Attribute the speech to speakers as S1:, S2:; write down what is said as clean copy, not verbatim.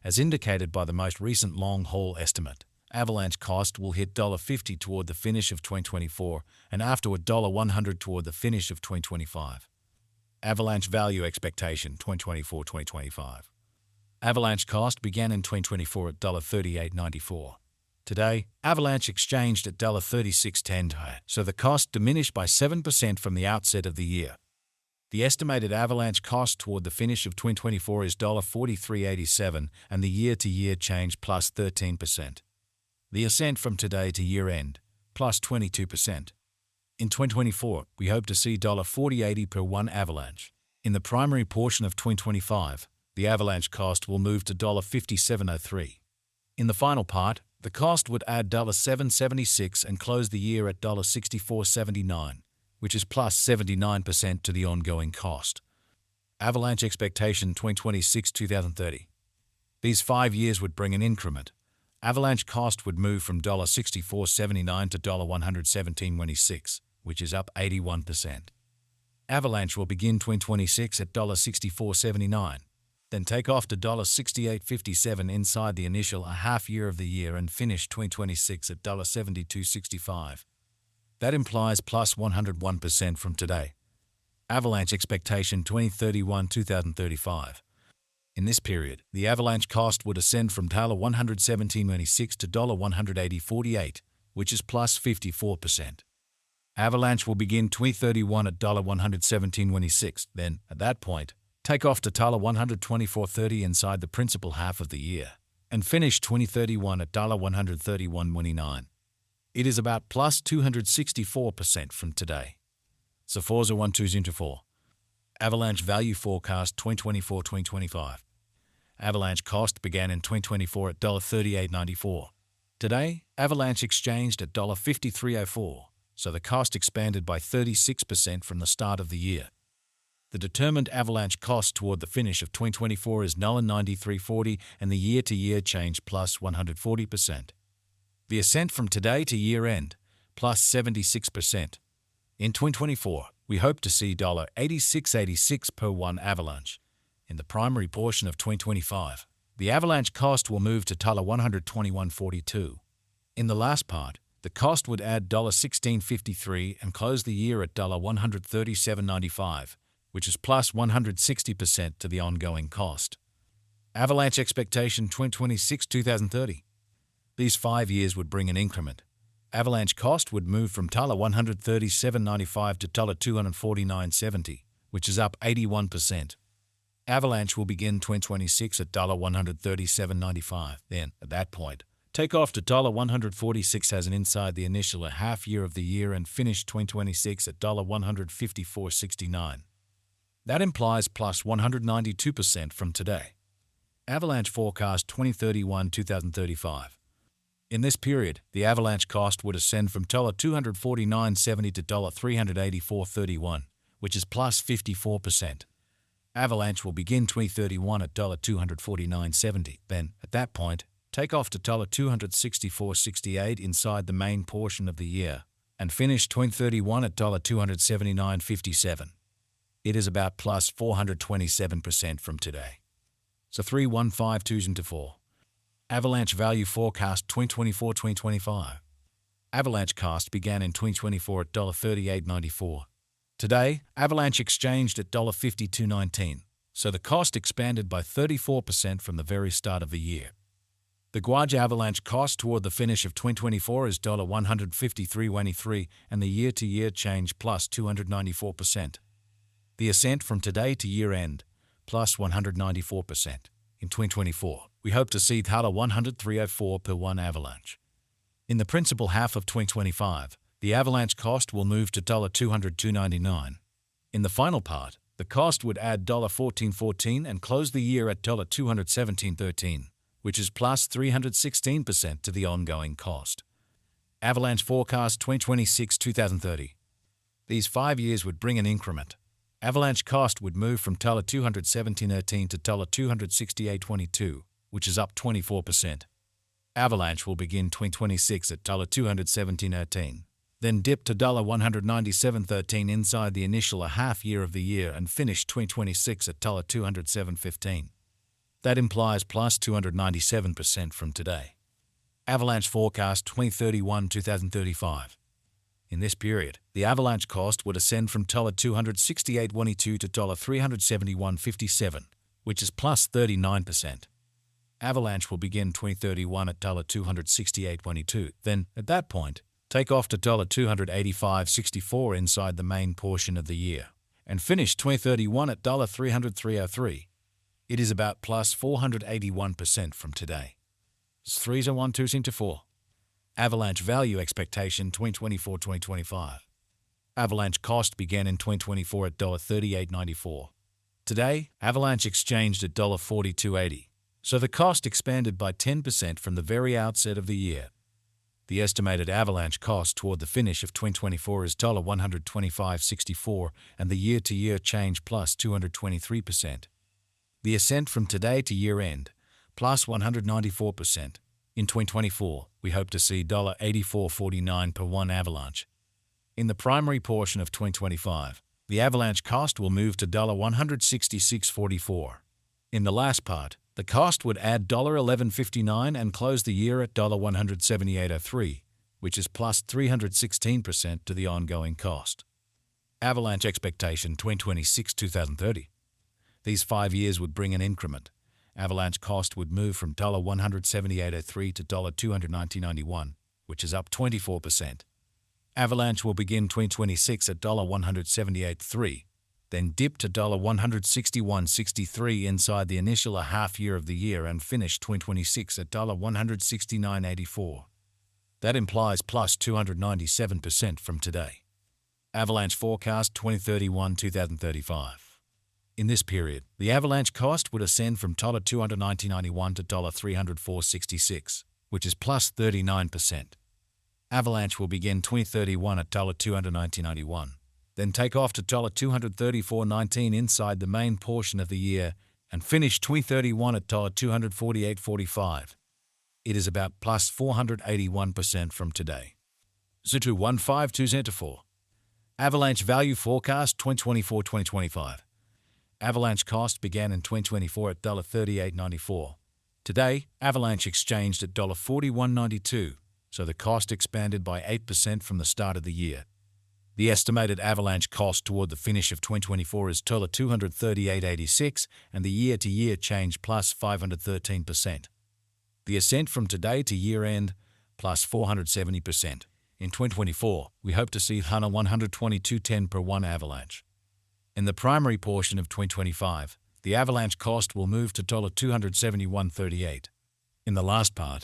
S1: as indicated by the most recent long-haul estimate. Avalanche cost will hit $50 toward the finish of 2024 and afterward $100 toward the finish of 2025. Avalanche value expectation 2024-2025. Avalanche cost began in 2024 at $38.94. Today, Avalanche exchanged at $36.10, so the cost diminished by 7% from the outset of the year. The estimated Avalanche cost toward the finish of 2024 is $43.87 and the year-to-year change plus 13%. The ascent from today to year-end, plus 22%. In 2024, we hope to see $40.80 per one Avalanche. In the primary portion of 2025, the Avalanche cost will move to $57.03. In the final part, the cost would add $7.76 and close the year at $64.79, which is plus 79% to the ongoing cost. Avalanche expectation 2026-2030. These 5 years would bring an increment. Avalanche cost would move from $64.79 to $117.26, which is up 81%. Avalanche will begin 2026 at $64.79, then take off to $68.57 inside the initial half year of the year and finish 2026 at $72.65. That implies plus 101% from today. Avalanche expectation 2031-2035. In this period, the Avalanche cost would ascend from $117.26 to $180.48, which is plus 54%. Avalanche will begin 2031 at $117.26, then, at that point, take off to $124.30 inside the principal half of the year, and finish 2031 at $131.29. It is about plus 264% from today. So 401204. Avalanche value forecast 2024-2025. Avalanche cost began in 2024 at $38.94. Today, Avalanche exchanged at $53.04, so the cost expanded by 36% from the start of the year. The determined Avalanche cost toward the finish of 2024 is $93.40 and the year-to-year change plus 140%. The ascent from today to year-end, plus 76%. In 2024, we hope to see $86.86 per one Avalanche. In the primary portion of 2025, the Avalanche cost will move to $121.42. In the last part, the cost would add $16.53 and close the year at $137.95, which is plus 160% to the ongoing cost. Avalanche expectation 2026-2030. These 5 years would bring an increment. Avalanche cost would move from $137.95 to $249.70, which is up 81%. Avalanche will begin 2026 at $137.95. Then, at that point, take off to $146 as an inside the initial half year of the year and finish 2026 at $154.69. That implies plus 192% from today. Avalanche forecast 2031-2035. In this period, the Avalanche cost would ascend from $249.70 to $384.31, which is plus 54%. Avalanche will begin 2031 at $249.70. Then, at that point, take off to $264.68 inside the main portion of the year, and finish 2031 at $279.57. It is about plus 427% from today. So 315204. Avalanche value forecast 2024-2025. Avalanche cost began in 2024 at $38.94. Today, Avalanche exchanged at $52.19, so the cost expanded by 34% from the very start of the year. The Guaj Avalanche cost toward the finish of 2024 is $153.23 and the year-to-year change plus 294%. The ascent from today to year-end, plus 194%. In 2024, we hope to see $103.04 per one Avalanche. In the principal half of 2025, the Avalanche cost will move to $202.99. In the final part, the cost would add $14.14 and close the year at $217.13, which is plus 316% to the ongoing cost. Avalanche forecast 2026-2030. These 5 years would bring an increment. Avalanche cost would move from $217.13 to $268.22, which is up 24%. Avalanche will begin 2026 at $217.13, then dip to $197.13 inside the initial half year of the year and finish 2026 at $207.15. That implies plus 297% from today. Avalanche forecast 2031-2035. In this period, the Avalanche cost would ascend from $268.22 to $371.57, which is plus 39%. Avalanche will begin 2031 at $268.22. Then, at that point, take off to $285.64 inside the main portion of the year, and finish 2031 at $303.03. It is about plus 481% from today. 30124. Avalanche value expectation 2024-2025. Avalanche cost began in 2024 at $38.94. Today, Avalanche exchanged at $42.80, so the cost expanded by 10% from the very outset of the year. The estimated Avalanche cost toward the finish of 2024 is $125.64, and the year-to-year change plus 223%. The ascent from today to year-end, plus 194%. In 2024, we hope to see $84.49 per one Avalanche. In the primary portion of 2025, the Avalanche cost will move to $166.44. In the last part, the cost would add $11.59 and close the year at $178.03, which is plus 316% to the ongoing cost. Avalanche expectation 2026-2030. These 5 years would bring an increment. Avalanche cost would move from $178.03 to $290.91, which is up 24%. Avalanche will begin 2026 at $178.03, then dip to $161.63 inside the initial half year of the year and finish 2026 at $169.84. That implies plus 297% from today. Avalanche forecast 2031-2035. In this period, the Avalanche cost would ascend from $290.91 to $304.66, which is plus 39%. Avalanche will begin 2031 at $290.91, then take off to $234.19 inside the main portion of the year and finish 2031 at $248.45. It is about plus 481% from today. 21524. Avalanche value forecast 2024-2025. Avalanche cost began in 2024 at $38.94. Today, Avalanche exchanged at $41.92, so the cost expanded by 8% from the start of the year. The estimated Avalanche cost toward the finish of 2024 is $238.86, and the year-to-year change plus 513%. The ascent from today to year-end, plus 470%. In 2024, we hope to see $122.10 per one Avalanche. In the primary portion of 2025, the Avalanche cost will move to $271.38. In the last part,